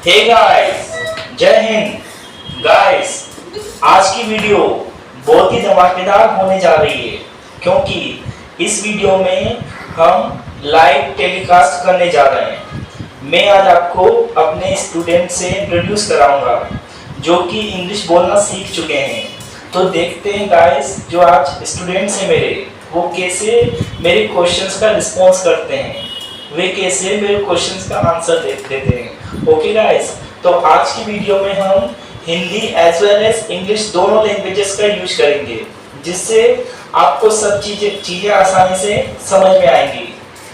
Hey guys, जय Hind guys. आज की वीडियो बहुत ही धमाकेदार होने जा रही है क्योंकि इस वीडियो में हम लाइव टेलीकास्ट करने जा रहे हैं। मैं आज आपको अपने स्टूडेंट से इंट्रोड्यूस कराऊंगा जो कि इंग्लिश बोलना सीख चुके हैं। तो देखते हैं गाइस, जो आज स्टूडेंट्स हैं मेरे, वो कैसे मेरे क्वेश्चंस का रिस्पॉन्स करते हैं, वे कैसे मेरे क्वेश्चंस का आंसर देते हैं। ओके गाइस, तो आज की वीडियो में हम Hindi as well as English दोनों लैंग्वेजेस का यूज करेंगे, जिससे आपको सब चीजें आसानी से समझ में आएंगी।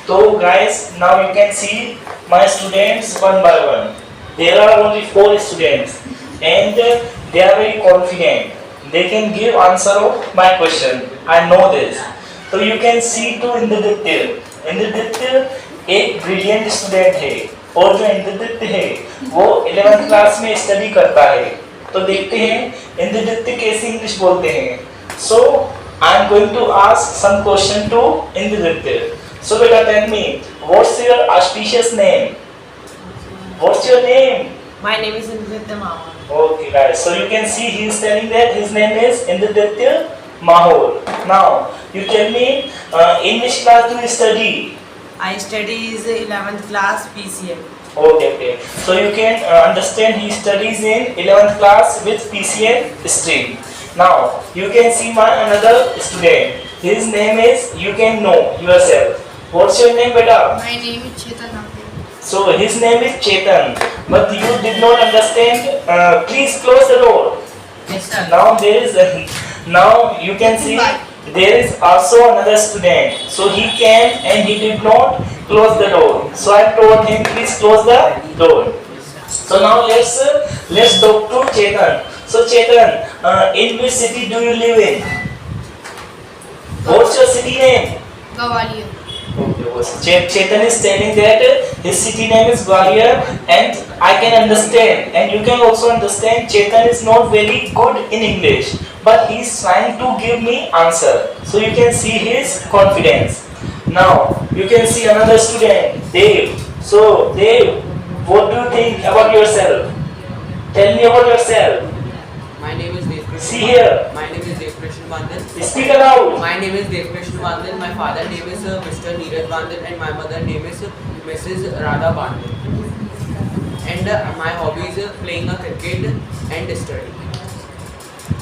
तो guys, now you can see my students one by one. There are only 4 students and they are very confident. They can give answer of my question. I know this. So you can see to इंद्रदीप्त। इंद्रदीप्त एक brilliant student है और जो इंद्रदीप्त है वो 11th class में study करता है। तो देखते हैं इंद्रदीप्त कैसे इंग्लिश बोलते हैं। So I am going to ask some question to इंद्रदीप्त. So beta, tell me, what's your auspicious name? What's your name? My name is Indraditya Mahur. Okay guys, so you can see he is telling that his name is Indraditya Mahur. Now you tell me, in which class do you study? I study is 11th class PCM. Okay. So you can understand he studies in 11th class with PCM stream. Now you can see my another student. His name is, you can know yourself. What's your name, beta? My name is Chetan Apte. So his name is Chetan, but you did not understand. Please close the door. Yes, sir. Now you can see there is also another student. So he came and he did not close the door. So I told him, please close the door. So now let's talk to Chetan. So Chetan, in which city do you live in? What's your city name? Gwalior. Chetan is telling that his city name is Gwalior, and I can understand, and you can also understand. Chetan is not very good in English, but he is trying to give me answer. So you can see his confidence. Now you can see another student, Dev. So Dev, what do you think about yourself? Tell me about yourself. My name is Devkrishna. See here. My name is Devkrishna Bandhan. Speak aloud. My name is Devkrishna Bandhan. My father name is Mr. Neeraj Bandhan and my mother name is Mrs. Radha Bandhan. And my hobby is playing a cricket and study.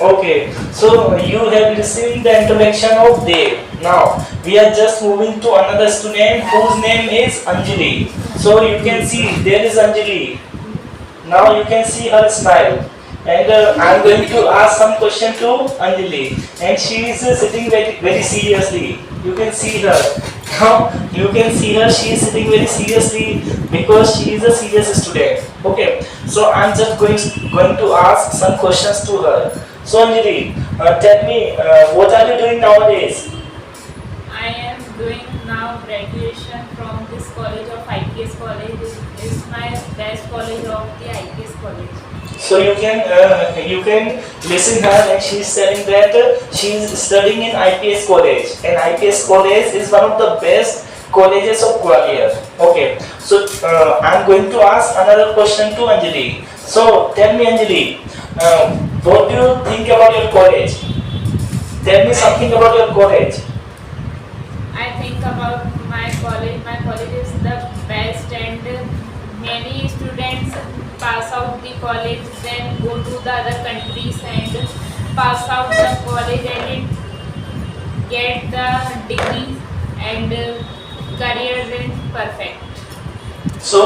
Okay, so you have listened the introduction of Dev. Now we are just moving to another student whose name is Anjali. So you can see there is Anjali. Now you can see her smile. And I am going to ask some question to Anjali, and she is sitting very seriously. You can see her. Now you can see her. She is sitting very seriously because she is a serious student. Okay. So I am just going to ask some questions to her. So Anjali, tell me, what are you doing nowadays? I am doing now graduation from this college of IPS college. It's my best college of the IPS college. So you can listen her, and she is telling that she is studying in IPS college, and IPS college is one of the best colleges of Gwalior. Okay, so I am going to ask another question to Anjali. So tell me, Anjali, what do you think about your college? Tell me something about your college. I think about my college. My college is the best, and many students pass out the college, then go to the other countries and pass out the college and get the degrees and careers in perfect. So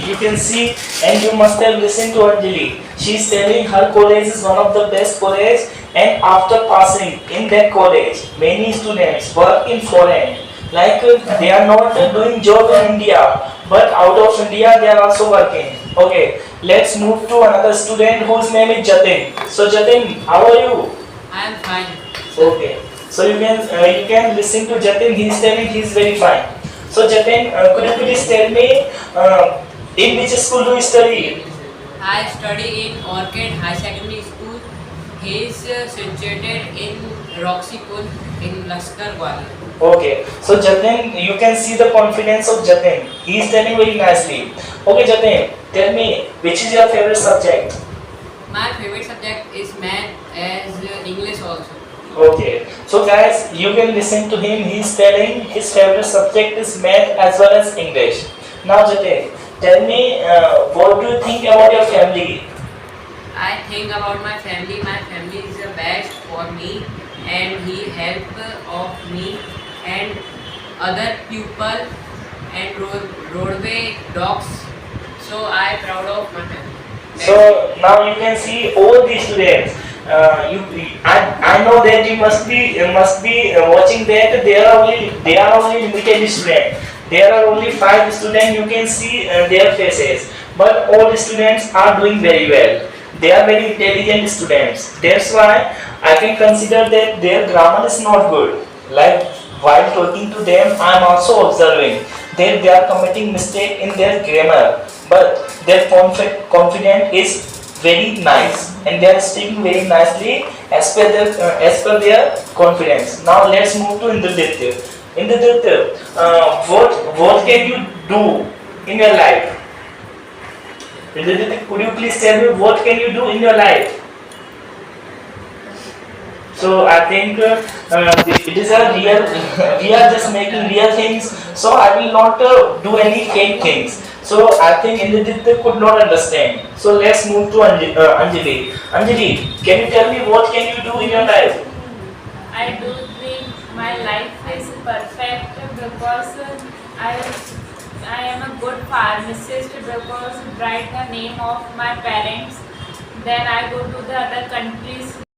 you can see, and you must have listened to Anjali. She is telling her college is one of the best college, and after passing in that college, many students work in foreign. Like they are not doing job in India, but out of India they are also working. Okay, let's move to another student whose name is Jatin. So Jatin, how are you? I am fine. Okay, so you can listen to Jatin. He is telling he is very fine. So Jatin, could you please tell me, in which school do you study? I study in Orchid High Secondary School. He is situated in Roxy Pool in Laskar, Gwalior. Okay, so Jatin, you can see the confidence of Jatin. He is telling very nicely. Okay, Jatin, tell me, which is your favorite subject? My favorite subject is math as English also. Okay, so guys, you can listen to him. He is telling his favorite subject is math as well as English. Now, Jatin, tell me, what do you think about your family? I think about my family. My family is the best for me, and he help of me and other people and roadway dogs. So I proud of my family. So now you can see all these students. I know that you must be watching that they are only limited students. There are only 5 students. You can see their faces, but all the students are doing very well. They are very intelligent students. That's why I can consider that their grammar is not good. Like while talking to them, I am also observing that they are committing mistake in their grammar, but their confidence is very nice and they are speaking very nicely as per their confidence. Now let's move to Indraditya. Indraditya, what can you do in your life? Indraditya, could you please tell me what can you do in your life? So I think it is a real. We are just making real things. So I will not do any fake things. So I think Indraditya could not understand. So let's move to Anjali. Anjali, can you tell me what can you do in your life? I do think my life is perfect because I am a good pharmacist because write the name of my parents. Then I go to the other countries